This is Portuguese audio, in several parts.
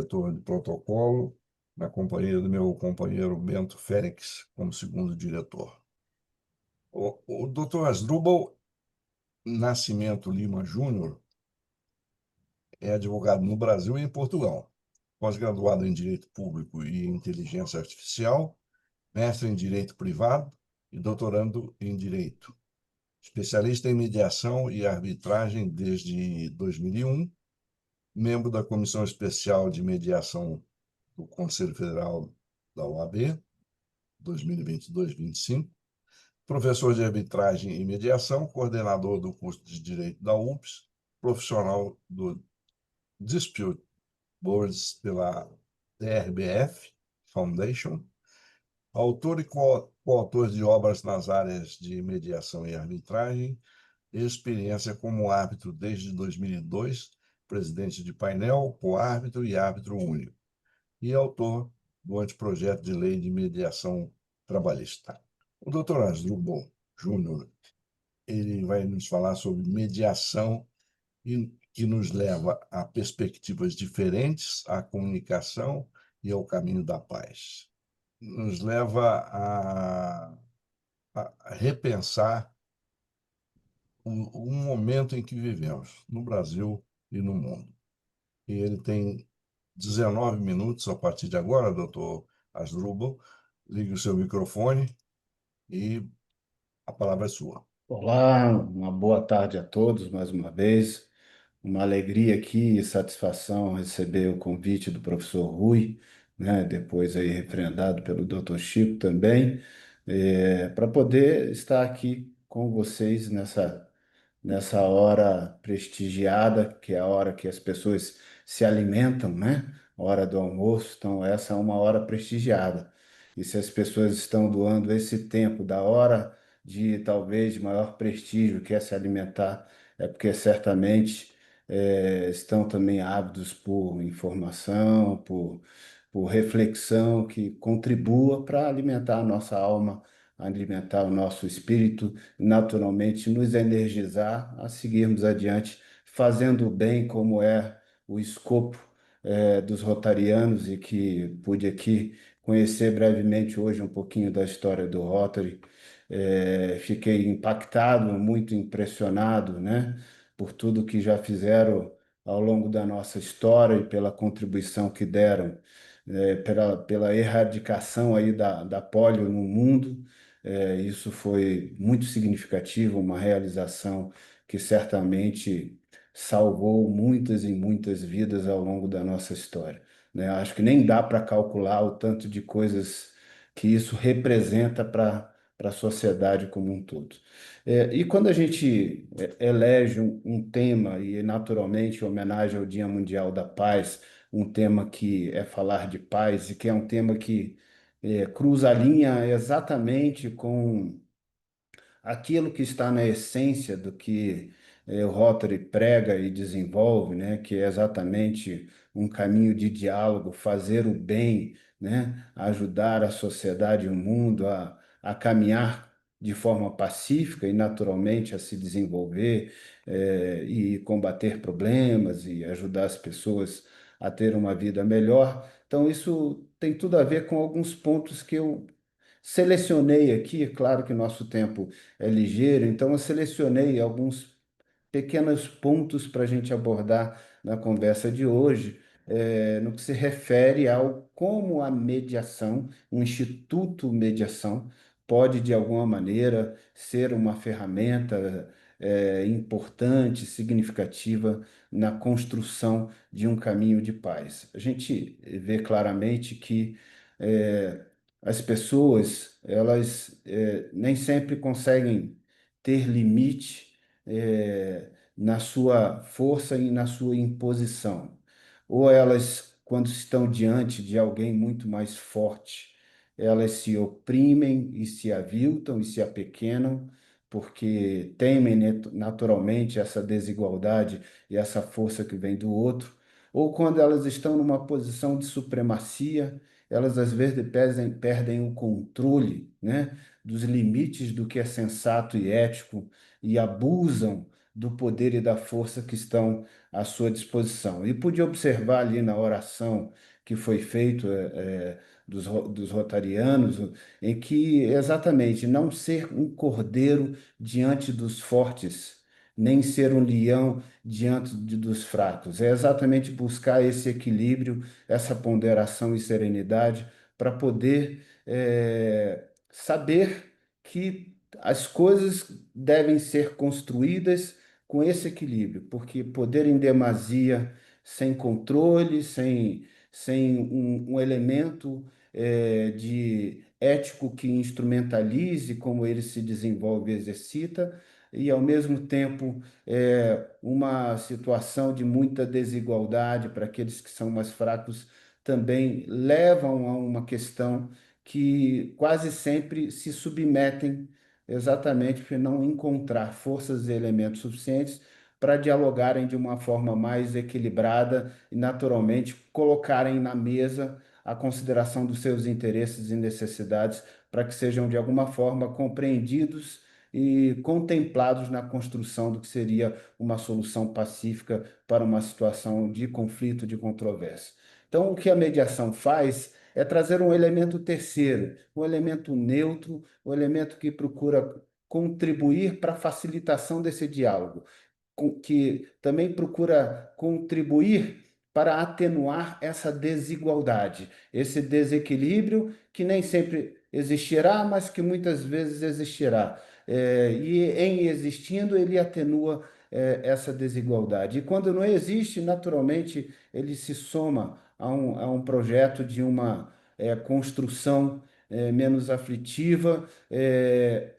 diretor de protocolo, na companhia do meu companheiro Bento Félix, como segundo diretor. O Dr. Asdrubal Nascimento Lima Júnior é advogado no Brasil e em Portugal, pós-graduado em Direito Público e Inteligência Artificial, mestre em Direito Privado e doutorando em Direito. Especialista em mediação e arbitragem desde 2001, membro da Comissão Especial de Mediação do Conselho Federal da OAB, 2022-25, professor de arbitragem e mediação, coordenador do curso de Direito da UPS, profissional do Dispute Boards pela DRBF Foundation, autor e coautor de obras nas áreas de mediação e arbitragem, experiência como árbitro desde 2002, presidente de painel, coárbitro e árbitro único, e autor do anteprojeto de lei de mediação trabalhista. O Dr. Asdrubal Júnior, ele vai nos falar sobre mediação que nos leva a perspectivas diferentes, à comunicação e ao caminho da paz. Nos leva a repensar o momento em que vivemos, no Brasil e no mundo. E ele tem 19 minutos a partir de agora, doutor Asdrubal. Ligue o seu microfone e a palavra é sua. Olá, uma boa tarde a todos mais uma vez. Uma alegria aqui e satisfação receber o convite do professor Rui, né, depois aí referendado pelo Dr. Chico também, para poder estar aqui com vocês nessa hora prestigiada, que é a hora que as pessoas se alimentam, né? Hora do almoço, então essa é uma hora prestigiada. E se as pessoas estão doando esse tempo da hora de talvez de maior prestígio, que é se alimentar, é porque certamente estão também ávidos por informação, por reflexão que contribua para alimentar a nossa alma, alimentar o nosso espírito, naturalmente nos energizar a seguirmos adiante, fazendo o bem como é o escopo dos rotarianos e que pude aqui conhecer brevemente hoje um pouquinho da história do Rotary. Fiquei impactado, muito impressionado, né, por tudo que já fizeram ao longo da nossa história e pela contribuição que deram, pela erradicação aí da polio no mundo. Isso foi muito significativo, uma realização que certamente salvou muitas e muitas vidas ao longo da nossa história, né? Acho que nem dá para calcular o tanto de coisas que isso representa para a sociedade como um todo. E quando a gente elege um tema, e naturalmente em homenagem ao Dia Mundial da Paz, um tema que é falar de paz e que é um tema que cruza a linha exatamente com aquilo que está na essência do que o Rotary prega e desenvolve, né, que é exatamente um caminho de diálogo, fazer o bem, né, ajudar a sociedade e o mundo a caminhar de forma pacífica e naturalmente a se desenvolver e combater problemas e ajudar as pessoas a ter uma vida melhor. Então, isso tem tudo a ver com alguns pontos que eu selecionei aqui. É claro que nosso tempo é ligeiro, então eu selecionei alguns pequenos pontos para a gente abordar na conversa de hoje, no que se refere ao como a mediação, o Instituto Mediação, pode, de alguma maneira, ser uma ferramenta importante, significativa na construção de um caminho de paz. A gente vê claramente que eh, as pessoas, elas nem sempre conseguem ter limite na sua força e na sua imposição. Ou elas, quando estão diante de alguém muito mais forte, elas se oprimem e se aviltam e se apequenam, porque temem naturalmente essa desigualdade e essa força que vem do outro. Ou quando elas estão numa posição de supremacia, elas às vezes perdem o controle, né, dos limites do que é sensato e ético e abusam do poder e da força que estão à sua disposição. E pude observar ali na oração que foi feito dos rotarianos, em que exatamente não ser um cordeiro diante dos fortes, nem ser um leão diante dos fracos. É exatamente buscar esse equilíbrio, essa ponderação e serenidade para poder saber que as coisas devem ser construídas com esse equilíbrio, porque poder em demasia, sem controle, sem um elemento de ético que instrumentalize como ele se desenvolve e exercita, e ao mesmo tempo uma situação de muita desigualdade para aqueles que são mais fracos também levam a uma questão que quase sempre se submetem exatamente por não encontrar forças e elementos suficientes para dialogarem de uma forma mais equilibrada e, naturalmente, colocarem na mesa a consideração dos seus interesses e necessidades para que sejam, de alguma forma, compreendidos e contemplados na construção do que seria uma solução pacífica para uma situação de conflito, de controvérsia. Então, o que a mediação faz é trazer um elemento terceiro, um elemento neutro, um elemento que procura contribuir para a facilitação desse diálogo, que também procura contribuir para atenuar essa desigualdade, esse desequilíbrio que nem sempre existirá, mas que muitas vezes existirá. E em existindo, ele atenua essa desigualdade. E quando não existe, naturalmente, ele se soma a um projeto de uma construção menos aflitiva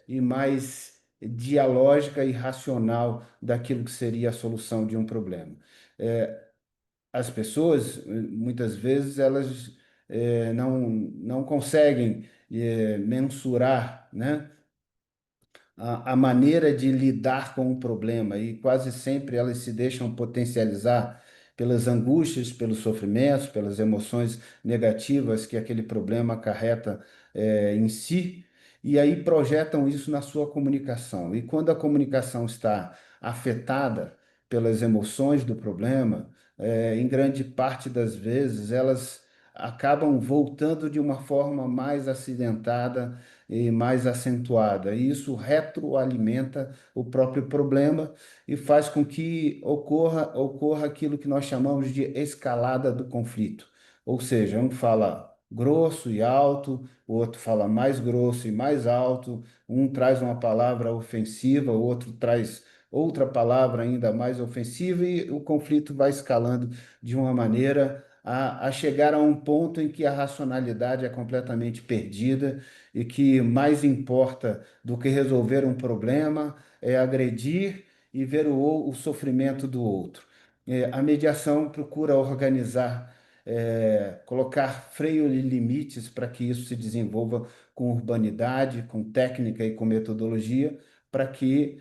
e mais dialógica e racional daquilo que seria a solução de um problema. As pessoas, muitas vezes, elas não conseguem mensurar, né, a maneira de lidar com o problema e quase sempre elas se deixam potencializar pelas angústias, pelos sofrimentos, pelas emoções negativas que aquele problema acarreta em si, e aí projetam isso na sua comunicação. E quando a comunicação está afetada pelas emoções do problema, em grande parte das vezes elas acabam voltando de uma forma mais acidentada e mais acentuada. E isso retroalimenta o próprio problema e faz com que ocorra aquilo que nós chamamos de escalada do conflito. Ou seja, um fala grosso e alto, o outro fala mais grosso e mais alto, um traz uma palavra ofensiva, o outro traz outra palavra ainda mais ofensiva, e o conflito vai escalando de uma maneira a chegar a um ponto em que a racionalidade é completamente perdida e que mais importa do que resolver um problema é agredir e ver o sofrimento do outro. A mediação procura organizar, colocar freio e limites para que isso se desenvolva com urbanidade, com técnica e com metodologia, para que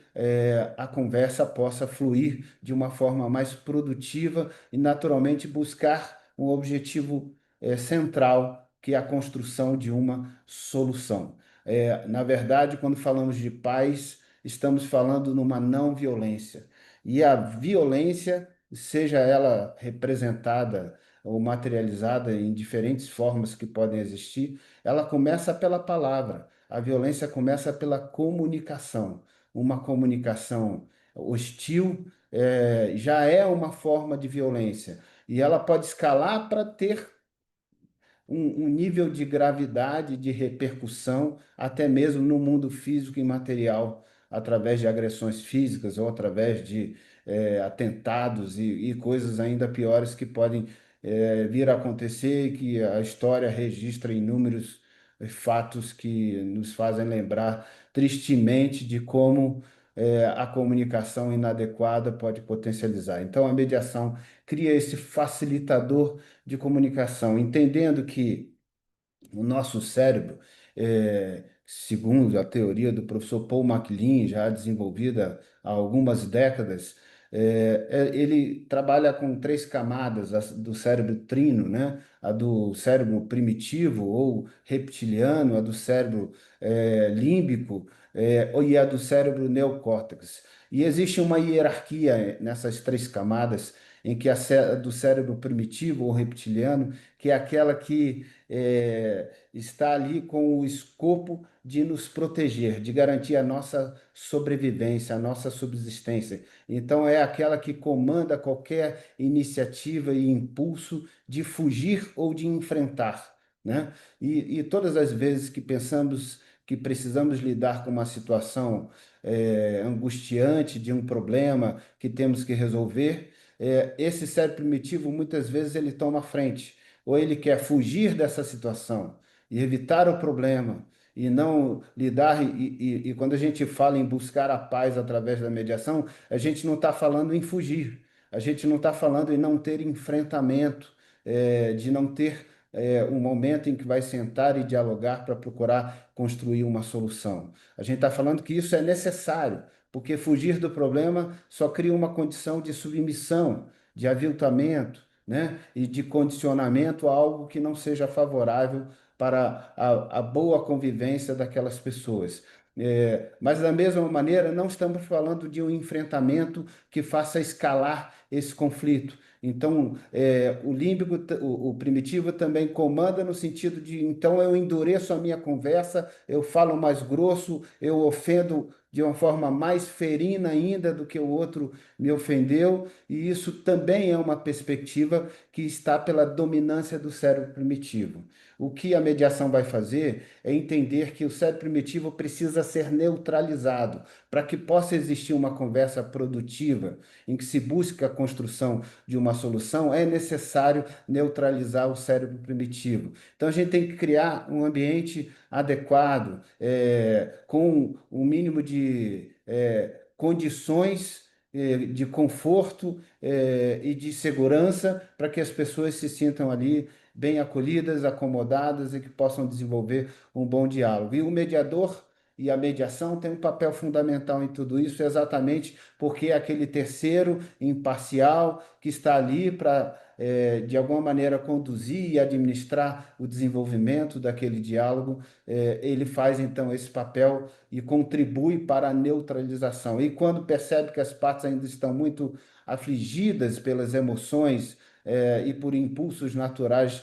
a conversa possa fluir de uma forma mais produtiva e, naturalmente, buscar um objetivo central, que é a construção de uma solução. Na verdade, quando falamos de paz, estamos falando numa não violência. E a violência, seja ela representada ou materializada em diferentes formas que podem existir, ela começa pela palavra. A violência começa pela comunicação. Uma comunicação hostil já é uma forma de violência. E ela pode escalar para ter um nível de gravidade, de repercussão, até mesmo no mundo físico e material, através de agressões físicas ou através de atentados e coisas ainda piores que podem vir a acontecer e que a história registra inúmeros fatos que nos fazem lembrar tristemente de como a comunicação inadequada pode potencializar. Então, a mediação cria esse facilitador de comunicação, entendendo que o nosso cérebro, segundo a teoria do professor Paul MacLean, já desenvolvida há algumas décadas, ele trabalha com três camadas do cérebro trino, né? A do cérebro primitivo ou reptiliano, a do cérebro límbico, e a do cérebro neocórtex. E existe uma hierarquia nessas três camadas, em que do cérebro primitivo ou reptiliano, que é aquela que está ali com o escopo de nos proteger, de garantir a nossa sobrevivência, a nossa subsistência. Então, é aquela que comanda qualquer iniciativa e impulso de fugir ou de enfrentar, né? E todas as vezes que pensamos que precisamos lidar com uma situação angustiante, de um problema que temos que resolver, esse cérebro primitivo muitas vezes ele toma a frente, ou ele quer fugir dessa situação e evitar o problema e não lidar. E quando a gente fala em buscar a paz através da mediação, a gente não está falando em fugir, a gente não está falando em não ter enfrentamento, de não ter um momento em que vai sentar e dialogar para procurar construir uma solução. A gente está falando que isso é necessário, porque fugir do problema só cria uma condição de submissão, de aviltamento, né? E de condicionamento a algo que não seja favorável para a boa convivência daquelas pessoas. Mas, da mesma maneira, não estamos falando de um enfrentamento que faça escalar esse conflito. Então, o límbico, o primitivo também comanda no sentido de, então, eu endureço a minha conversa, eu falo mais grosso, eu ofendo de uma forma mais ferina ainda do que o outro me ofendeu, e isso também é uma perspectiva que está pela dominância do cérebro primitivo. O que a mediação vai fazer é entender que o cérebro primitivo precisa ser neutralizado para que possa existir uma conversa produtiva em que se busque a construção de uma solução, é necessário neutralizar o cérebro primitivo. Então a gente tem que criar um ambiente adequado, com um mínimo de condições de conforto e de segurança para que as pessoas se sintam ali bem acolhidas, acomodadas e que possam desenvolver um bom diálogo. E o mediador e a mediação têm um papel fundamental em tudo isso, exatamente porque é aquele terceiro imparcial que está ali para, de alguma maneira, conduzir e administrar o desenvolvimento daquele diálogo. Ele faz, então, esse papel e contribui para a neutralização. E quando percebe que as partes ainda estão muito afligidas pelas emoções, e por impulsos naturais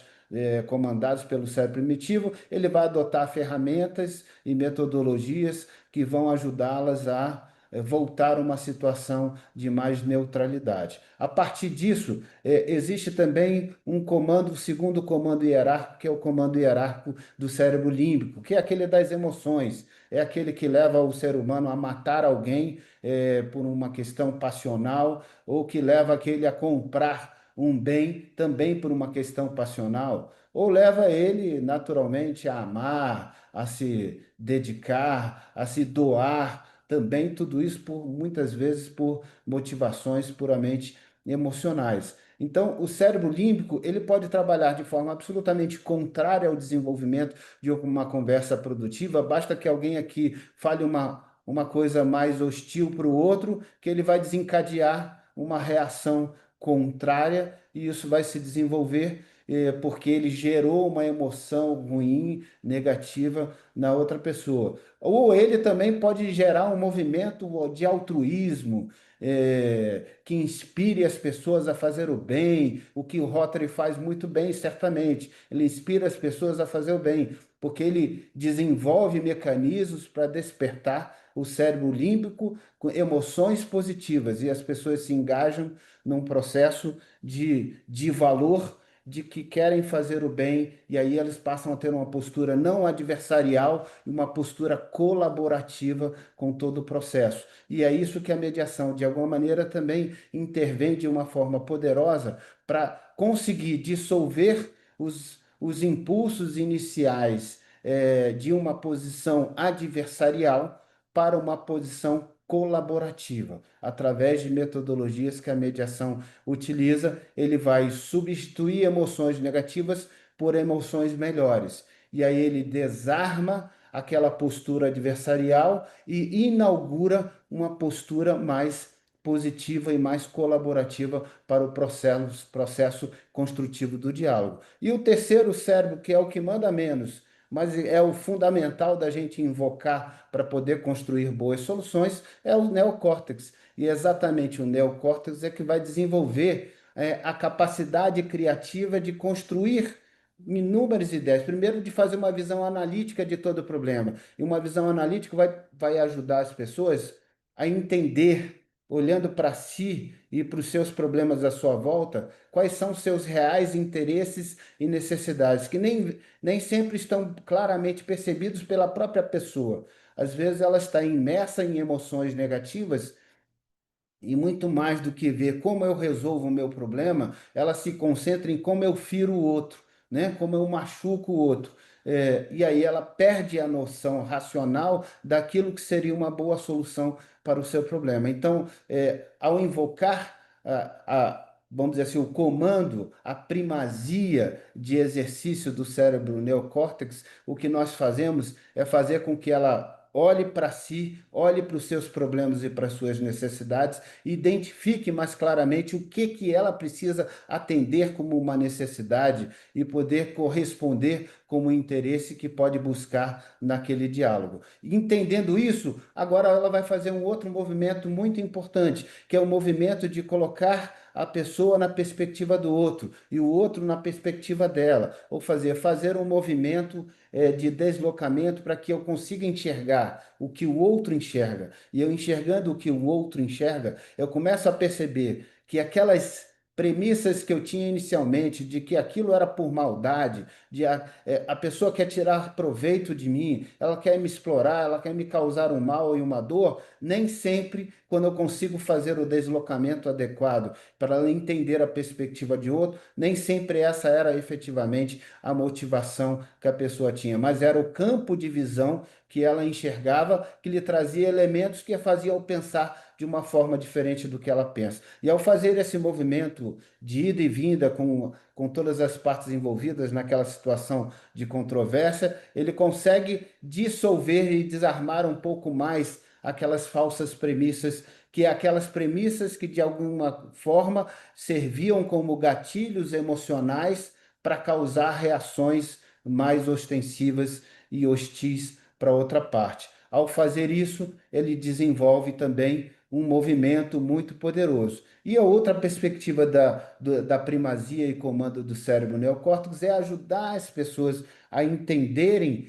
comandados pelo cérebro primitivo, ele vai adotar ferramentas e metodologias que vão ajudá-las a voltar a uma situação de mais neutralidade. A partir disso, existe também um comando, o segundo comando hierárquico, que é o comando hierárquico do cérebro límbico, que é aquele das emoções, é aquele que leva o ser humano a matar alguém por uma questão passional, ou que leva aquele a comprar um bem também por uma questão passional, ou leva ele naturalmente a amar, a se dedicar, a se doar, também tudo isso por muitas vezes por motivações puramente emocionais. Então, o cérebro límbico, ele pode trabalhar de forma absolutamente contrária ao desenvolvimento de uma conversa produtiva, basta que alguém aqui fale uma coisa mais hostil para o outro, que ele vai desencadear uma reação contrária e isso vai se desenvolver porque ele gerou uma emoção ruim, negativa na outra pessoa. Ou ele também pode gerar um movimento de altruísmo, que inspire as pessoas a fazer o bem, o que o Rotary faz muito bem, certamente. Ele inspira as pessoas a fazer o bem, porque ele desenvolve mecanismos para despertar o cérebro límbico com emoções positivas e as pessoas se engajam num processo de valor, de que querem fazer o bem, e aí eles passam a ter uma postura não adversarial e uma postura colaborativa com todo o processo. E é isso que a mediação, de alguma maneira, também intervém de uma forma poderosa para conseguir dissolver os impulsos iniciais de uma posição adversarial para uma posição colaborativa. Através de metodologias que a mediação utiliza, ele vai substituir emoções negativas por emoções melhores. E aí ele desarma aquela postura adversarial e inaugura uma postura mais positiva e mais colaborativa para o processo construtivo do diálogo. E o terceiro cérebro, que é o que manda menos, mas é o fundamental da gente invocar para poder construir boas soluções, é o neocórtex. E exatamente o neocórtex é que vai desenvolver a capacidade criativa de construir inúmeras ideias. Primeiro, de fazer uma visão analítica de todo o problema. E uma visão analítica vai ajudar as pessoas a entender, olhando para si e para os seus problemas à sua volta, quais são os seus reais interesses e necessidades, que nem sempre estão claramente percebidos pela própria pessoa. Às vezes ela está imersa em emoções negativas e muito mais do que ver como eu resolvo o meu problema, ela se concentra em como eu firo o outro, né? Como eu machuco o outro. E aí ela perde a noção racional daquilo que seria uma boa solução para o seu problema. Então, ao invocar vamos dizer assim, o comando, a primazia de exercício do cérebro neocórtex, o que nós fazemos é fazer com que ela olhe para si, olhe para os seus problemas e para as suas necessidades, identifique mais claramente o que ela precisa atender como uma necessidade e poder corresponder como um interesse que pode buscar naquele diálogo. Entendendo isso, agora ela vai fazer um outro movimento muito importante, que é o movimento de colocar a pessoa na perspectiva do outro e o outro na perspectiva dela, ou fazer um movimento de deslocamento para que eu consiga enxergar o que o outro enxerga. E eu enxergando o que o outro enxerga, eu começo a perceber que aquelas premissas que eu tinha inicialmente de que aquilo era por maldade, a pessoa quer tirar proveito de mim, ela quer me explorar, ela quer me causar um mal e uma dor, nem sempre, quando eu consigo fazer o deslocamento adequado para ela entender a perspectiva de outro, nem sempre essa era efetivamente a motivação que a pessoa tinha, mas era o campo de visão que ela enxergava, que lhe trazia elementos que a faziam pensar de uma forma diferente do que ela pensa. E ao fazer esse movimento de ida e vinda com todas as partes envolvidas naquela situação de controvérsia, ele consegue dissolver e desarmar um pouco mais aquelas falsas premissas, que aquelas premissas que de alguma forma serviam como gatilhos emocionais para causar reações mais ostensivas e hostis para outra parte. Ao fazer isso, ele desenvolve também um movimento muito poderoso. E a outra perspectiva da primazia e comando do cérebro neocórtex é ajudar as pessoas a entenderem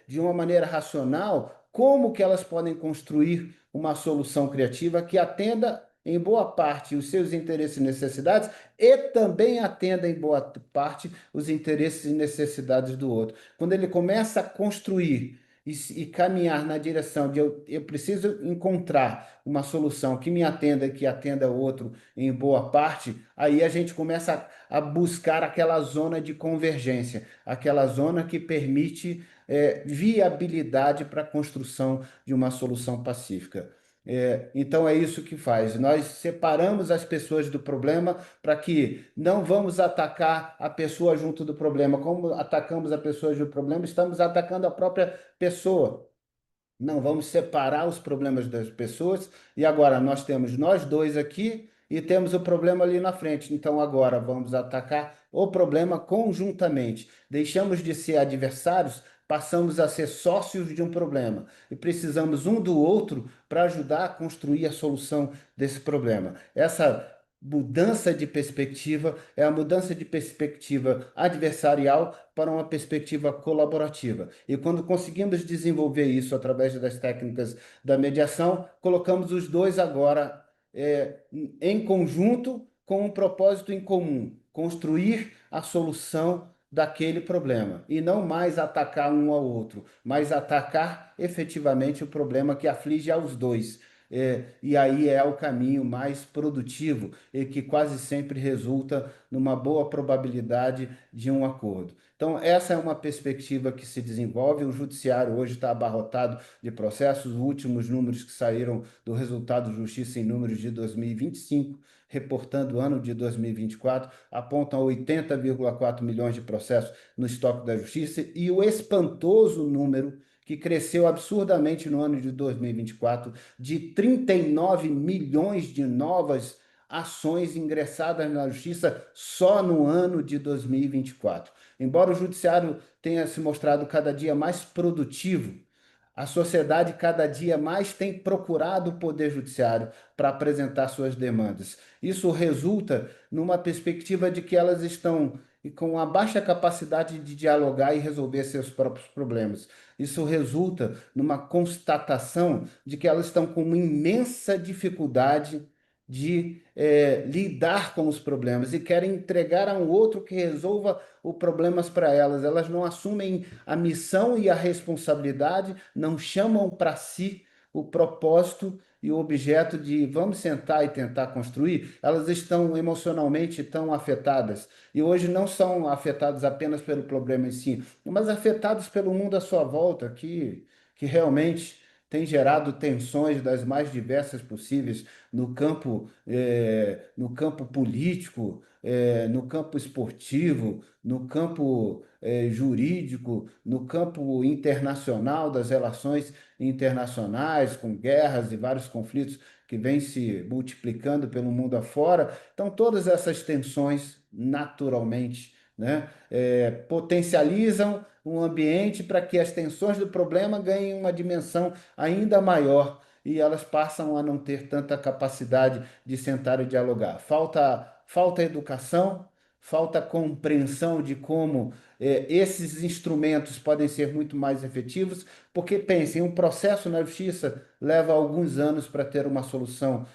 de uma maneira racional como que elas podem construir uma solução criativa que atenda em boa parte os seus interesses e necessidades e também atenda em boa parte os interesses e necessidades do outro. Quando ele começa a construir e caminhar na direção de eu preciso encontrar uma solução que me atenda, que atenda o outro em boa parte, aí a gente começa a buscar aquela zona de convergência, aquela zona que permite viabilidade para a construção de uma solução pacífica. Então é isso que faz. Nós separamos as pessoas do problema para que não vamos atacar a pessoa junto do problema. Como atacamos a pessoa junto do problema, estamos atacando a própria pessoa. Não, vamos separar os problemas das pessoas e agora nós temos nós dois aqui e temos o problema ali na frente. Então agora vamos atacar o problema conjuntamente. Deixamos de ser adversários, passamos a ser sócios de um problema e precisamos um do outro para ajudar a construir a solução desse problema. Essa mudança de perspectiva é a mudança de perspectiva adversarial para uma perspectiva colaborativa. E quando conseguimos desenvolver isso através das técnicas da mediação, colocamos os dois agora em conjunto com um propósito em comum: construir a solução daquele problema e não mais atacar um ao outro, mas atacar efetivamente o problema que aflige aos dois. E aí é o caminho mais produtivo e que quase sempre resulta numa boa probabilidade de um acordo. Então, essa é uma perspectiva que se desenvolve. O judiciário hoje está abarrotado de processos. Os últimos números que saíram do resultado de Justiça em Números de 2025, reportando o ano de 2024, apontam 80,4 milhões de processos no estoque da Justiça e o espantoso número que cresceu absurdamente no ano de 2024, de 39 milhões de novas ações ingressadas na justiça só no ano de 2024. Embora o judiciário tenha se mostrado cada dia mais produtivo, a sociedade cada dia mais tem procurado o Poder Judiciário para apresentar suas demandas. Isso resulta numa perspectiva de que elas estão com uma baixa capacidade de dialogar e resolver seus próprios problemas. Isso resulta numa constatação de que elas estão com uma imensa dificuldade de lidar com os problemas e querem entregar a um outro que resolva os problemas para elas. Elas não assumem a missão e a responsabilidade, não chamam para si o propósito e o objeto de vamos sentar e tentar construir. Elas estão emocionalmente tão afetadas e hoje não são afetadas apenas pelo problema em si, mas afetadas pelo mundo à sua volta, que realmente tem gerado tensões das mais diversas possíveis no campo político, no campo esportivo, no campo jurídico, no campo internacional, das relações internacionais, com guerras e vários conflitos que vêm se multiplicando pelo mundo afora. Então, todas essas tensões, naturalmente, né, potencializam um ambiente para que as tensões do problema ganhem uma dimensão ainda maior e elas passam a não ter tanta capacidade de sentar e dialogar. Falta educação, falta compreensão de como esses instrumentos podem ser muito mais efetivos, porque pensem, um processo na justiça leva alguns anos para ter uma solução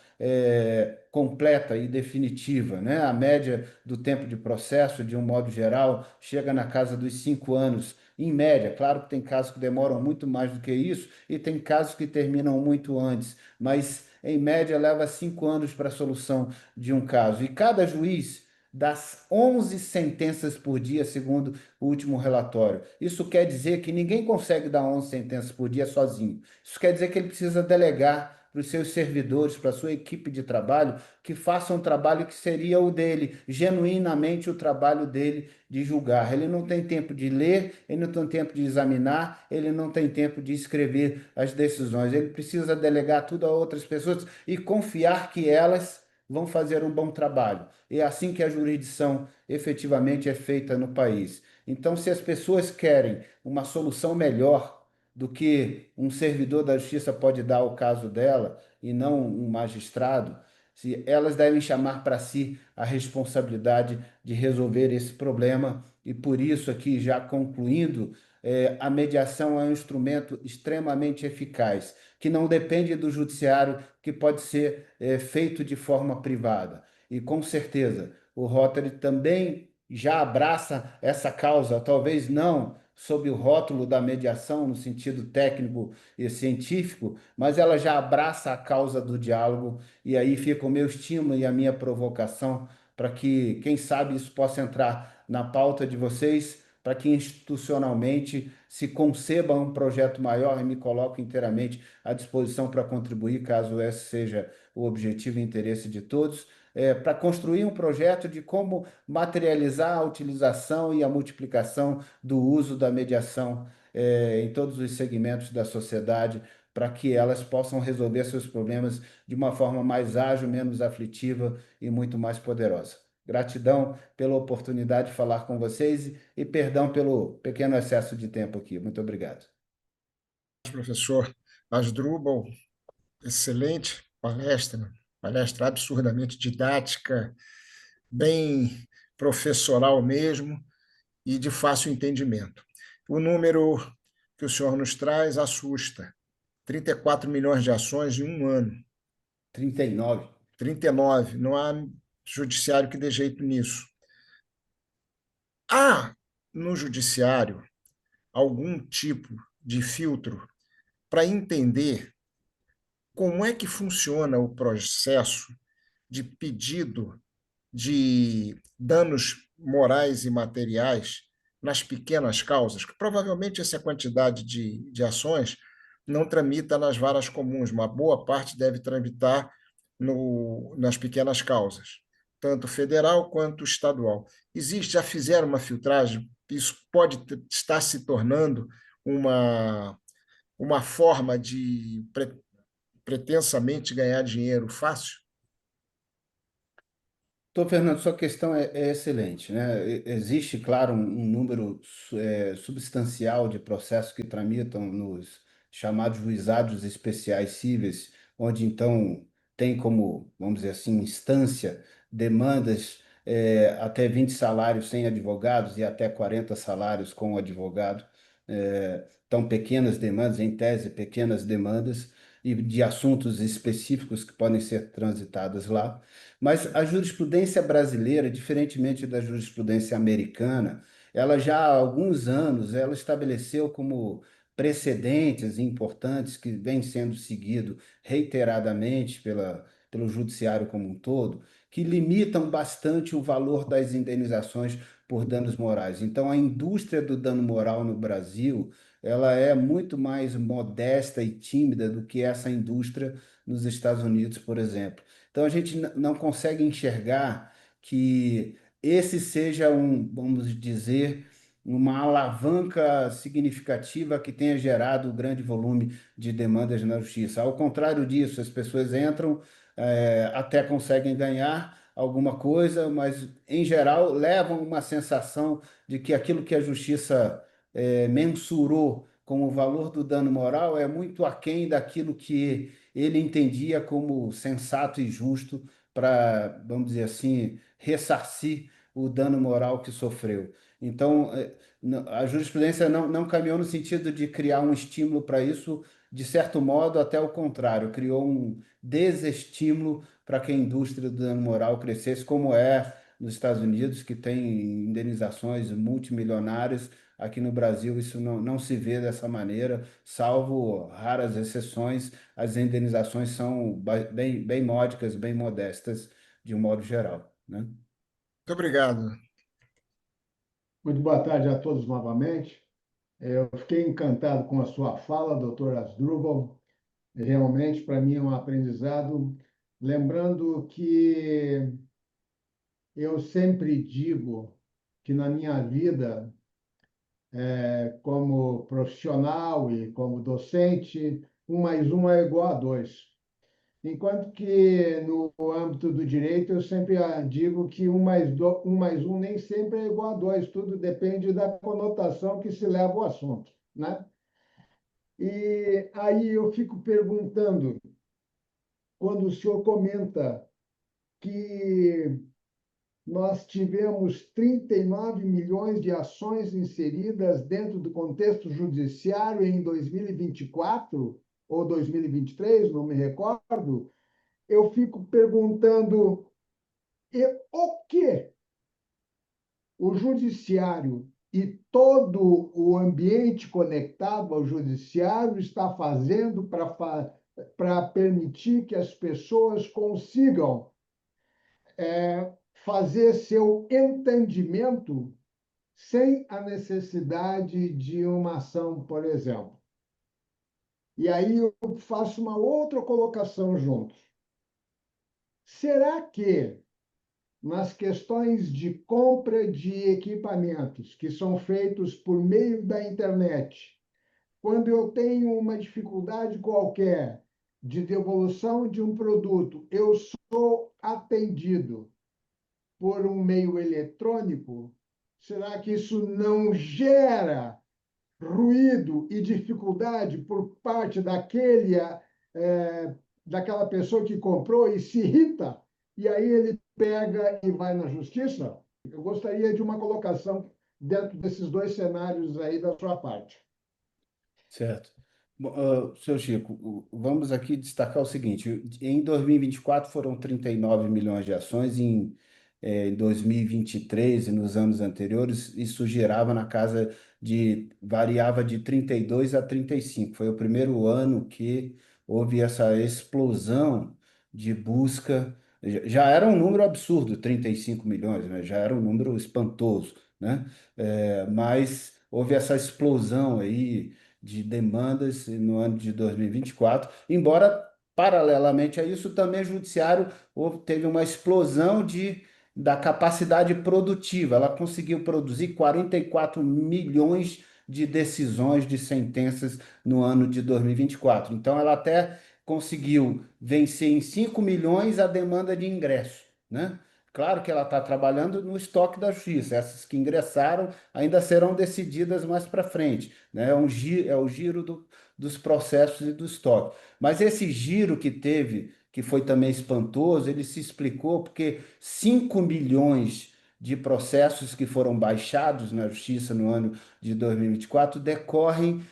completa e definitiva, né? A média do tempo de processo, de um modo geral, chega na casa dos 5 anos, em média. Claro que tem casos que demoram muito mais do que isso e tem casos que terminam muito antes, mas em média leva 5 anos para a solução de um caso. E cada juiz das 11 sentenças por dia, segundo o último relatório. Isso quer dizer que ninguém consegue dar 11 sentenças por dia sozinho. Isso quer dizer que ele precisa delegar para os seus servidores, para a sua equipe de trabalho, que façam um trabalho que seria o dele, genuinamente o trabalho dele de julgar. Ele não tem tempo de ler, ele não tem tempo de examinar, ele não tem tempo de escrever as decisões. Ele precisa delegar tudo a outras pessoas e confiar que elas vão fazer um bom trabalho. É assim que a jurisdição efetivamente é feita no país. Então, se as pessoas querem uma solução melhor do que um servidor da justiça pode dar ao caso dela e não um magistrado, se elas devem chamar para si a responsabilidade de resolver esse problema. E por isso, aqui já concluindo, a mediação é um instrumento extremamente eficaz, que não depende do judiciário, que pode ser feito de forma privada. E com certeza, o Rotary também já abraça essa causa, talvez não sob o rótulo da mediação, no sentido técnico e científico, mas ela já abraça a causa do diálogo, e aí fica o meu estímulo e a minha provocação para que, quem sabe, isso possa entrar na pauta de vocês, para que institucionalmente se conceba um projeto maior e me coloco inteiramente à disposição para contribuir, caso esse seja o objetivo e interesse de todos, para construir um projeto de como materializar a utilização e a multiplicação do uso da mediação em todos os segmentos da sociedade, para que elas possam resolver seus problemas de uma forma mais ágil, menos aflitiva e muito mais poderosa. Gratidão pela oportunidade de falar com vocês e perdão pelo pequeno excesso de tempo aqui. Muito obrigado. Professor Asdrubal, excelente palestra, palestra absurdamente didática, bem professoral mesmo e de fácil entendimento. O número que o senhor nos traz assusta. 34 milhões de ações em um ano. 39. 39. Não há judiciário que dê jeito nisso. Há no judiciário algum tipo de filtro para entender como é que funciona o processo de pedido de danos morais e materiais nas pequenas causas, que provavelmente essa quantidade de ações não tramita nas varas comuns, uma boa parte deve tramitar nas pequenas causas, tanto federal quanto estadual. Já fizeram uma filtragem, isso pode estar se tornando uma forma de pretensamente ganhar dinheiro fácil? Fernando, sua questão é excelente, né? Existe, claro, um número substancial de processos que tramitam nos chamados juizados especiais cíveis, onde então tem como, vamos dizer assim, instância demandas até 20 salários sem advogados e até 40 salários com advogado. Então, pequenas demandas, em tese, pequenas demandas e de assuntos específicos que podem ser transitadas lá. Mas a jurisprudência brasileira, diferentemente da jurisprudência americana, ela já há alguns anos ela estabeleceu como precedentes importantes que vêm sendo seguido reiteradamente pelo judiciário como um todo, que limitam bastante o valor das indenizações por danos morais. Então, a indústria do dano moral no Brasil, ela é muito mais modesta e tímida do que essa indústria nos Estados Unidos, por exemplo. Então a gente não consegue enxergar que esse seja vamos dizer, uma alavanca significativa que tenha gerado um grande volume de demandas na justiça. Ao contrário disso, as pessoas entram, até conseguem ganhar alguma coisa, mas em geral levam uma sensação de que aquilo que a justiça mensurou como o valor do dano moral é muito aquém daquilo que ele entendia como sensato e justo para, vamos dizer assim, ressarcir o dano moral que sofreu. Então, a jurisprudência não caminhou no sentido de criar um estímulo para isso, de certo modo, até o contrário, criou um desestímulo para que a indústria do dano moral crescesse, como é nos Estados Unidos, que tem indenizações multimilionárias. Aqui no Brasil, isso não se vê dessa maneira, salvo raras exceções. As indenizações são bem módicas, bem modestas, de um modo geral, né? Muito obrigado. Muito boa tarde a todos novamente. Eu fiquei encantado com a sua fala, doutor Asdrubal. Realmente, para mim, é um aprendizado. Lembrando que eu sempre digo que na minha vida, como profissional e como docente, 1 mais 1 é igual a 2. Enquanto que no âmbito do direito eu sempre digo que 1 mais 1 nem sempre é igual a 2, tudo depende da conotação que se leva ao assunto, né? E aí eu fico perguntando, quando o senhor comenta que nós tivemos 39 milhões de ações inseridas dentro do contexto judiciário em 2024 ou 2023, não me recordo, eu fico perguntando o que o judiciário e todo o ambiente conectado ao judiciário está fazendo para permitir que as pessoas consigam fazer seu entendimento sem a necessidade de uma ação, por exemplo. E aí eu faço uma outra colocação junto. Será que nas questões de compra de equipamentos que são feitos por meio da internet, quando eu tenho uma dificuldade qualquer de devolução de um produto, eu sou atendido por um meio eletrônico? Será que isso não gera ruído e dificuldade por parte daquela pessoa que comprou e se irrita? E aí ele pega e vai na justiça? Eu gostaria de uma colocação dentro desses dois cenários aí da sua parte. Certo. Bom, seu Chico, vamos aqui destacar o seguinte: em 2024 foram 39 milhões de ações, em 2023 e nos anos anteriores, isso girava na casa variava de 32 a 35. Foi o primeiro ano que houve essa explosão de busca. Já era um número absurdo, 35 milhões, né? Já era um número espantoso, né? Mas houve essa explosão aí de demandas no ano de 2024, embora, paralelamente a isso, também o judiciário teve uma explosão da capacidade produtiva. Ela conseguiu produzir 44 milhões de decisões, de sentenças no ano de 2024. Então, ela até conseguiu vencer em 5 milhões a demanda de ingresso, né? claro que ela está trabalhando no estoque da justiça. Essas que ingressaram ainda serão decididas mais para frente, né? É o giro dos processos e do estoque. Mas esse giro que teve, que foi também espantoso, ele se explicou porque 5 milhões de processos que foram baixados na justiça no ano de 2024 decorrem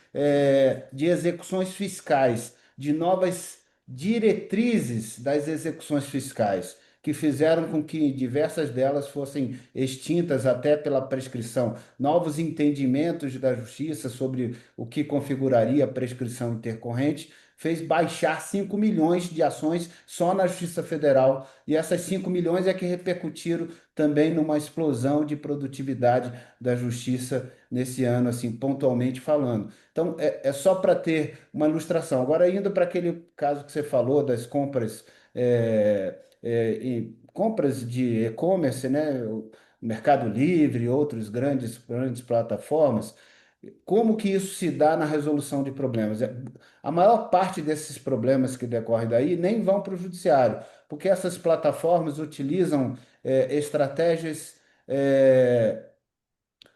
de execuções fiscais, de novas diretrizes das execuções fiscais, que fizeram com que diversas delas fossem extintas até pela prescrição, novos entendimentos da justiça sobre o que configuraria a prescrição intercorrente, fez baixar 5 milhões de ações só na Justiça Federal, e essas 5 milhões é que repercutiram também numa explosão de produtividade da justiça nesse ano, assim, pontualmente falando. Então, é só para ter uma ilustração. Agora, indo para aquele caso que você falou das compras, compras de e-commerce, né? O Mercado Livre, outros grandes plataformas, como que isso se dá na resolução de problemas? A maior parte desses problemas que decorrem daí nem vão para o judiciário, porque essas plataformas utilizam estratégias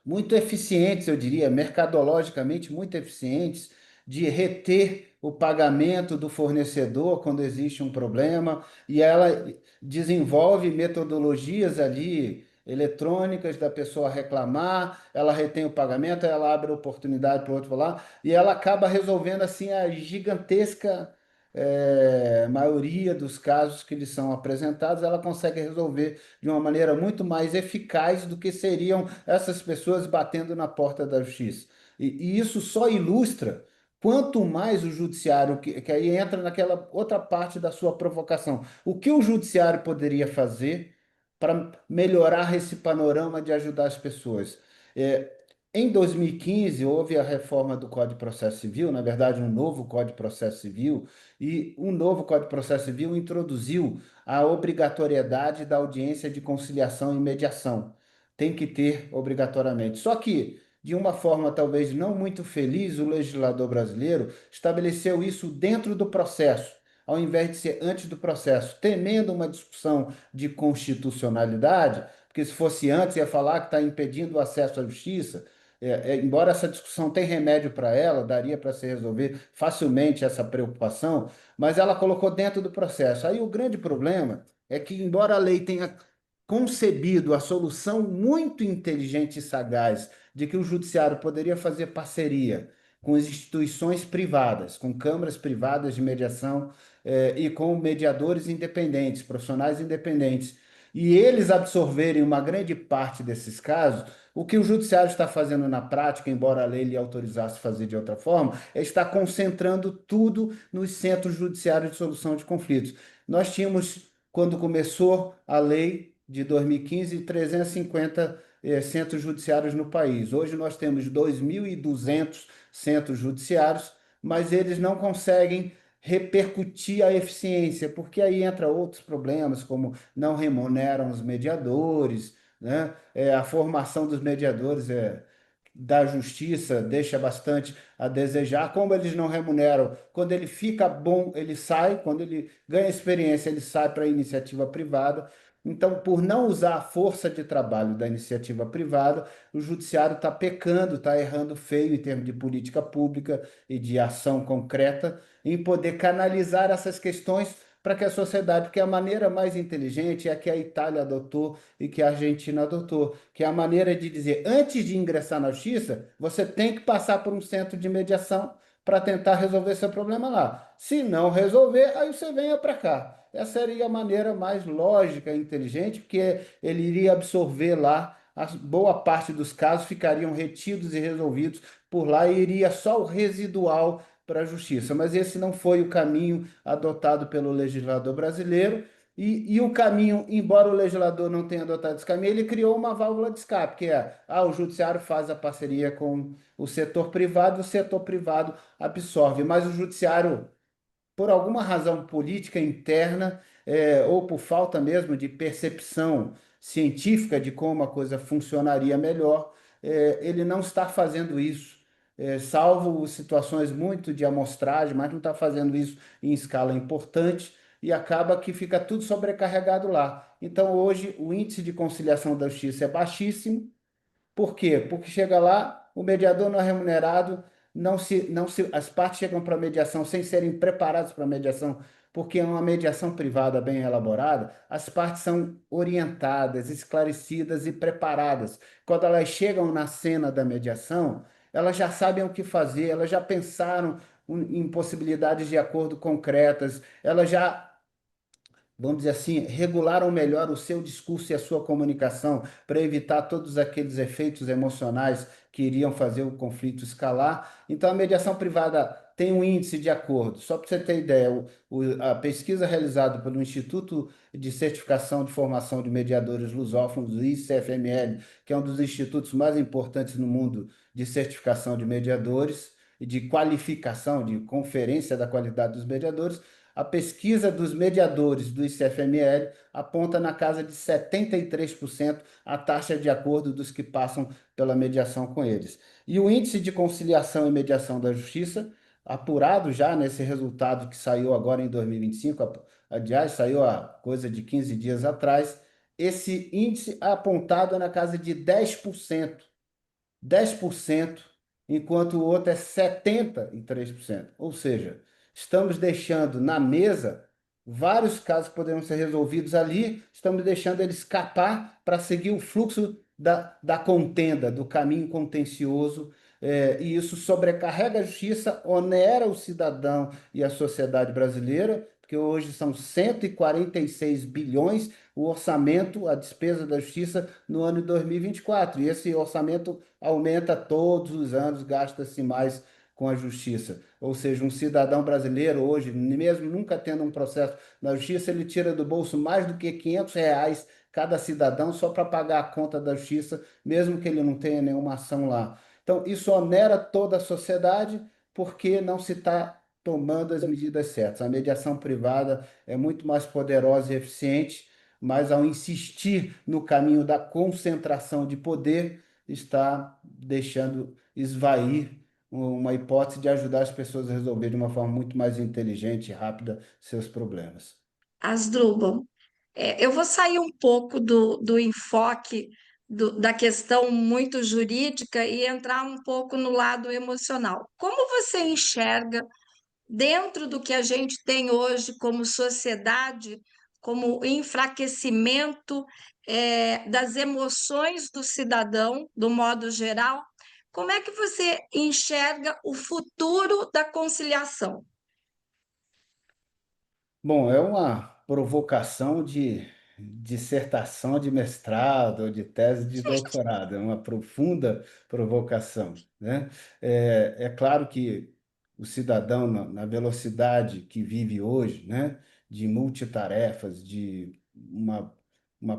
muito eficientes, eu diria, mercadologicamente muito eficientes, de reter o pagamento do fornecedor quando existe um problema, e ela desenvolve metodologias ali eletrônicas da pessoa reclamar, ela retém o pagamento, ela abre a oportunidade para o outro falar, e ela acaba resolvendo assim a gigantesca maioria dos casos que lhes são apresentados, ela consegue resolver de uma maneira muito mais eficaz do que seriam essas pessoas batendo na porta da justiça. E isso só ilustra quanto mais o judiciário, que aí entra naquela outra parte da sua provocação, o que o judiciário poderia fazer para melhorar esse panorama de ajudar as pessoas. É, Em 2015, houve a reforma do Código de Processo Civil, na verdade, um novo Código de Processo Civil, e um novo Código de Processo Civil introduziu a obrigatoriedade da audiência de conciliação e mediação. Tem que ter obrigatoriamente. Só que, de uma forma talvez não muito feliz, o legislador brasileiro estabeleceu isso dentro do processo, ao invés de ser antes do processo, temendo uma discussão de constitucionalidade, porque se fosse antes ia falar que está impedindo o acesso à justiça. Embora essa discussão tenha remédio para ela, daria para se resolver facilmente essa preocupação, mas ela colocou dentro do processo. Aí o grande problema é que, embora a lei tenha concebido a solução muito inteligente e sagaz de que o judiciário poderia fazer parceria com as instituições privadas, com câmaras privadas de mediação, e com mediadores independentes, profissionais independentes, e eles absorverem uma grande parte desses casos, o que o judiciário está fazendo na prática, embora a lei lhe autorizasse fazer de outra forma, é estar concentrando tudo nos centros judiciários de solução de conflitos. Nós tínhamos, quando começou a lei de 2015, 350 centros judiciários no país. Hoje nós temos 2.200 centros judiciários, mas eles não conseguem repercutir a eficiência, porque aí entra outros problemas, como não remuneram os mediadores, né? A formação dos mediadores da justiça deixa bastante a desejar. Como eles não remuneram, quando ele fica bom, ele sai, quando ele ganha experiência, ele sai para a iniciativa privada. Então, por não usar a força de trabalho da iniciativa privada, o judiciário está pecando, está errando feio em termos de política pública e de ação concreta em poder canalizar essas questões para que a sociedade, porque a maneira mais inteligente é a que a Itália adotou e que a Argentina adotou, que é a maneira de dizer, antes de ingressar na justiça, você tem que passar por um centro de mediação para tentar resolver seu problema lá. Se não resolver, aí você venha para cá. Essa seria a maneira mais lógica e inteligente, porque ele iria absorver lá, a boa parte dos casos ficariam retidos e resolvidos por lá e iria só o residual para a justiça. Mas esse não foi o caminho adotado pelo legislador brasileiro. E o caminho, embora o legislador não tenha adotado esse caminho, ele criou uma válvula de escape, que é o judiciário faz a parceria com o setor privado absorve, mas o judiciário por alguma razão política interna, ou por falta mesmo de percepção científica de como a coisa funcionaria melhor, ele não está fazendo isso, salvo situações muito de amostragem, mas não está fazendo isso em escala importante. e acaba que fica tudo sobrecarregado lá. Então, hoje, o índice de conciliação da justiça é baixíssimo. Por quê? Porque chega lá, o mediador não é remunerado, as partes chegam para a mediação sem serem preparadas para a mediação, porque é uma mediação privada bem elaborada, as partes são orientadas, esclarecidas e preparadas. Quando elas chegam na cena da mediação, elas já sabem o que fazer, elas já pensaram em possibilidades de acordo concretas, elas já, vamos dizer assim, regularam melhor o seu discurso e a sua comunicação para evitar todos aqueles efeitos emocionais que iriam fazer o conflito escalar. Então, a mediação privada tem um índice de acordo. Só para você ter ideia, a pesquisa realizada pelo Instituto de Certificação de Formação de Mediadores Lusófonos, o ICFML, que é um dos institutos mais importantes no mundo de certificação de mediadores e de qualificação, de conferência da qualidade dos mediadores, a pesquisa dos mediadores do ICFML aponta na casa de 73% a taxa de acordo dos que passam pela mediação com eles. E o índice de conciliação e mediação da justiça, apurado já nesse resultado que saiu agora em 2025, aliás, saiu há coisa de 15 dias atrás, esse índice apontado na casa de 10%. 10%, enquanto o outro é 73%. Ou seja, estamos deixando na mesa vários casos que poderiam ser resolvidos ali, estamos deixando ele escapar para seguir o fluxo da contenda, do caminho contencioso, e isso sobrecarrega a justiça, onera o cidadão e a sociedade brasileira, porque hoje são 146 bilhões o orçamento, a despesa da justiça no ano de 2024. E esse orçamento aumenta todos os anos, gasta-se mais com a justiça. Ou seja, um cidadão brasileiro hoje, mesmo nunca tendo um processo na justiça, ele tira do bolso mais do que R$ 500 cada cidadão só para pagar a conta da justiça, mesmo que ele não tenha nenhuma ação lá. Então, isso onera toda a sociedade porque não se está tomando as medidas certas. A mediação privada é muito mais poderosa e eficiente, mas ao insistir no caminho da concentração de poder, está deixando esvair uma hipótese de ajudar as pessoas a resolver de uma forma muito mais inteligente e rápida seus problemas. Asdrubal, eu vou sair um pouco do enfoque da questão muito jurídica e entrar um pouco no lado emocional. Como você enxerga, dentro do que a gente tem hoje como sociedade, como enfraquecimento, das emoções do cidadão, do modo geral, como é que você enxerga o futuro da conciliação? Bom, é uma provocação de dissertação de mestrado ou de tese de doutorado, é uma profunda provocação, né? É claro que o cidadão, na velocidade que vive hoje, né, de multitarefas, de uma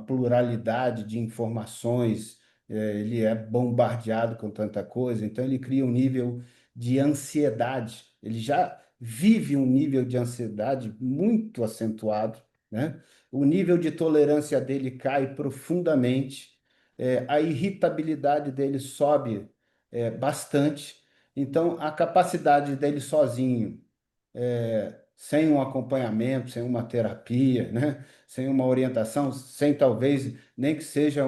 pluralidade de informações, ele é bombardeado com tanta coisa, então ele cria um nível de ansiedade, ele já vive um nível de ansiedade muito acentuado, né? O nível de tolerância dele cai profundamente, a irritabilidade dele sobe, bastante. Então, a capacidade dele sozinho, sem um acompanhamento, sem uma terapia, né? Sem uma orientação, sem talvez nem que seja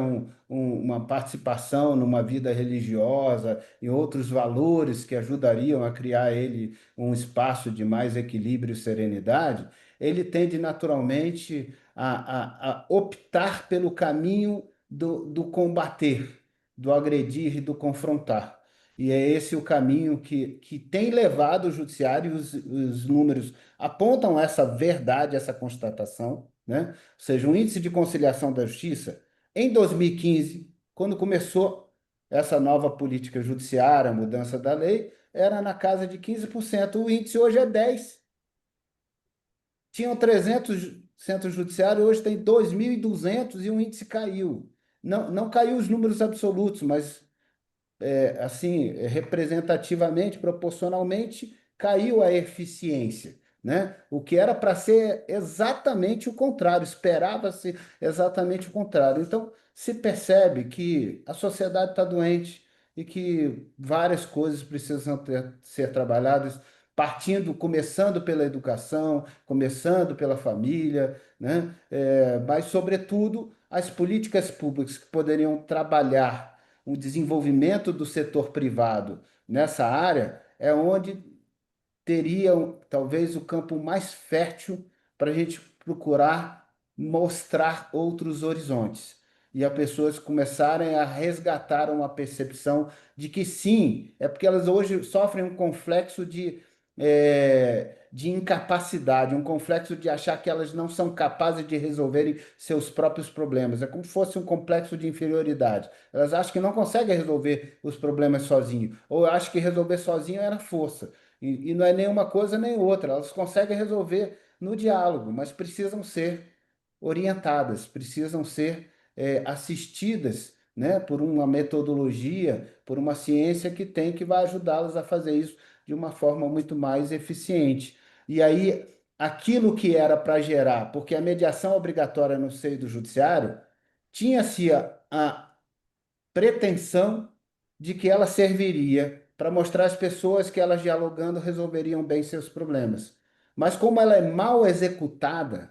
uma participação numa vida religiosa e outros valores que ajudariam a criar ele um espaço de mais equilíbrio e serenidade, ele tende naturalmente a optar pelo caminho do combater, do agredir e do confrontar. E é esse o caminho que tem levado o judiciário, e os números apontam essa verdade, essa constatação, né? Ou seja, o índice de conciliação da justiça, em 2015, quando começou essa nova política judiciária, a mudança da lei, era na casa de 15%. O índice hoje é 10%. Tinham 300 centros judiciários, hoje tem 2.200 e o índice caiu. Não caiu os números absolutos, mas assim, representativamente, proporcionalmente, caiu a eficiência, né? O que era para ser exatamente o contrário, esperava-se exatamente o contrário. Então, se percebe que a sociedade está doente e que várias coisas precisam ser trabalhadas começando pela educação, começando pela família, né? Mas, sobretudo, as políticas públicas que poderiam trabalhar o desenvolvimento do setor privado nessa área é onde teria talvez o campo mais fértil para a gente procurar mostrar outros horizontes e as pessoas começarem a resgatar uma percepção de que sim, é porque elas hoje sofrem um complexo de incapacidade, um complexo de achar que elas não são capazes de resolverem seus próprios problemas. É como se fosse um complexo de inferioridade. Elas acham que não conseguem resolver os problemas sozinho, ou acham que resolver sozinho era força. E não é nenhuma coisa nem outra. Elas conseguem resolver no diálogo, mas precisam ser orientadas, precisam ser assistidas, né, por uma metodologia, por uma ciência que vai ajudá-las a fazer isso de uma forma muito mais eficiente. E aí, aquilo que era para gerar, porque a mediação obrigatória no seio do judiciário tinha-se a pretensão de que ela serviria para mostrar às pessoas que elas dialogando resolveriam bem seus problemas. Mas como ela é mal executada,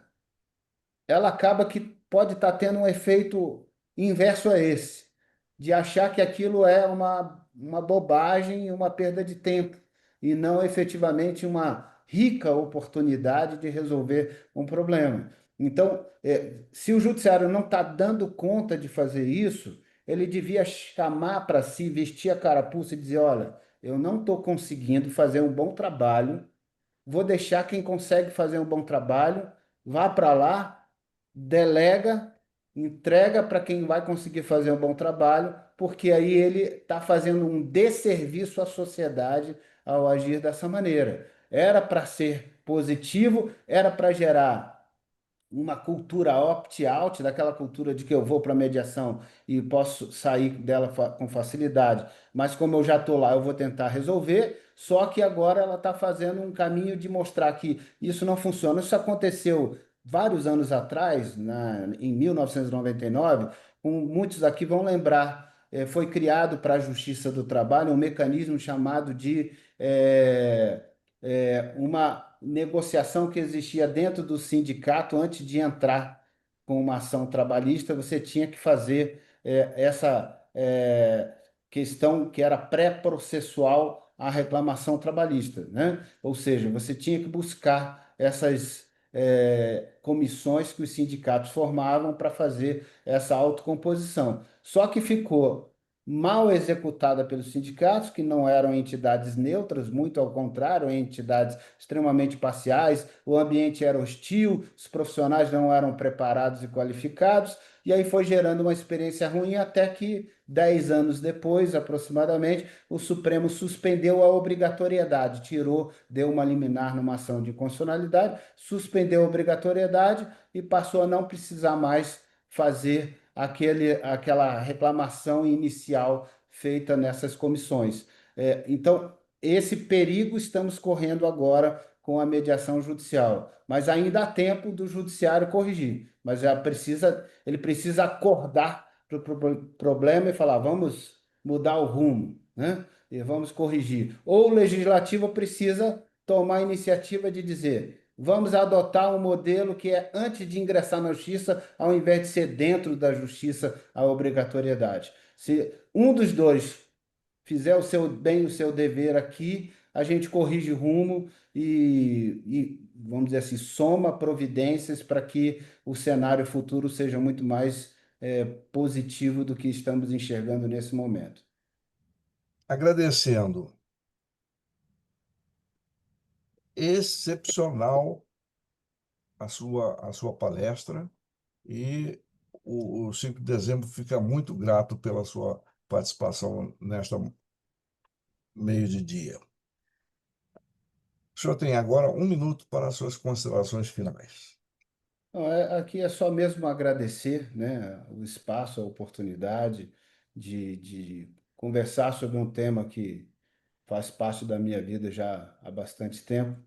ela acaba que pode estar tendo um efeito inverso a esse, de achar que aquilo é uma bobagem, uma perda de tempo, e não efetivamente uma rica oportunidade de resolver um problema. Então, se o judiciário não está dando conta de fazer isso, ele devia chamar para si, vestir a carapuça e dizer: olha, eu não estou conseguindo fazer um bom trabalho, vou deixar quem consegue fazer um bom trabalho, vá para lá, delega, entrega para quem vai conseguir fazer um bom trabalho, porque aí ele está fazendo um desserviço à sociedade ao agir dessa maneira. Era para ser positivo, era para gerar uma cultura opt-out, daquela cultura de que eu vou para a mediação e posso sair dela com facilidade, mas como eu já estou lá, eu vou tentar resolver. Só que agora ela está fazendo um caminho de mostrar que isso não funciona. Isso aconteceu vários anos atrás, em 1999, muitos aqui vão lembrar. Foi criado para a Justiça do Trabalho um mecanismo chamado de uma negociação que existia dentro do sindicato antes de entrar com uma ação trabalhista, você tinha que fazer essa questão que era pré-processual à reclamação trabalhista, né? Ou seja, você tinha que buscar essas comissões que os sindicatos formavam para fazer essa autocomposição. Só que ficou mal executada pelos sindicatos, que não eram entidades neutras, muito ao contrário, entidades extremamente parciais, o ambiente era hostil, os profissionais não eram preparados e qualificados, e aí foi gerando uma experiência ruim até que, 10 anos depois, aproximadamente, o Supremo suspendeu a obrigatoriedade, deu uma liminar numa ação de inconstitucionalidade, suspendeu a obrigatoriedade e passou a não precisar mais fazer aquela reclamação inicial feita nessas comissões. Então, esse perigo estamos correndo agora com a mediação judicial, mas ainda há tempo do judiciário corrigir. Mas ele precisa acordar para o problema e falar: vamos mudar o rumo, né? E vamos corrigir. Ou o legislativo precisa tomar a iniciativa de dizer: vamos adotar um modelo que é antes de ingressar na justiça, ao invés de ser dentro da justiça a obrigatoriedade. Se um dos dois fizer o seu dever aqui, a gente corrige rumo vamos dizer assim, soma providências para que o cenário futuro seja muito mais positivo do que estamos enxergando nesse momento. Agradecendo. Excepcional a sua palestra e o 5 de dezembro fica muito grato pela sua participação nesta meio de dia. O senhor tem agora 1 minuto para as suas considerações finais. Não, aqui é só mesmo agradecer, né, o espaço, a oportunidade de conversar sobre um tema que faz parte da minha vida já há bastante tempo,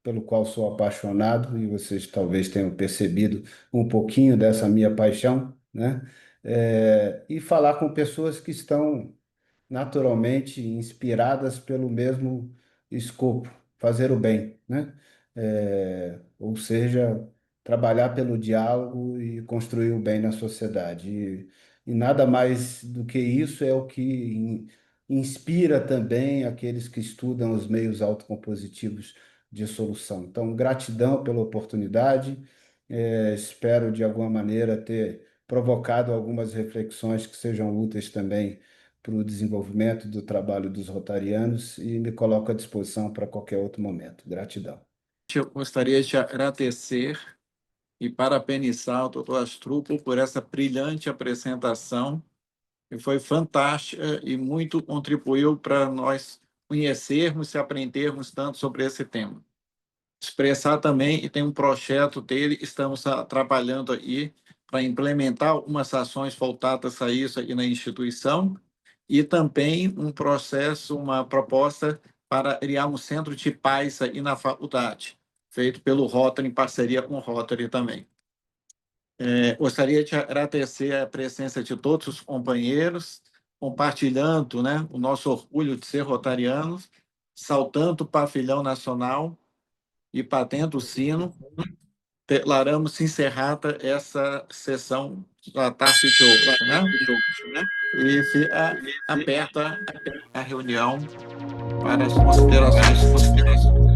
pelo qual sou apaixonado, e vocês talvez tenham percebido um pouquinho dessa minha paixão, né? E falar com pessoas que estão naturalmente inspiradas pelo mesmo escopo, fazer o bem, né? Ou seja, trabalhar pelo diálogo e construir o bem na sociedade. E nada mais do que isso é o que inspira também aqueles que estudam os meios autocompositivos de solução. Então, gratidão pela oportunidade. Espero, de alguma maneira, ter provocado algumas reflexões que sejam úteis também para o desenvolvimento do trabalho dos rotarianos e me coloco à disposição para qualquer outro momento. Gratidão. Eu gostaria de agradecer e parabenizar o doutor Astruplo por essa brilhante apresentação, que foi fantástica e muito contribuiu para nós conhecermos e aprendermos tanto sobre esse tema. Expressar também, e tem um projeto dele, estamos trabalhando aí para implementar algumas ações voltadas a isso aqui na instituição, e também um processo, uma proposta para criar um centro de paz aí na faculdade, feito pelo Rotary, em parceria com o Rotary também. Gostaria de agradecer a presença de todos os companheiros, compartilhando, né, o nosso orgulho de ser rotarianos, saltando o pavilhão nacional e batendo o sino, declaramos encerrada essa sessão da tarde de hoje, né? E fica aberta a reunião para as considerações.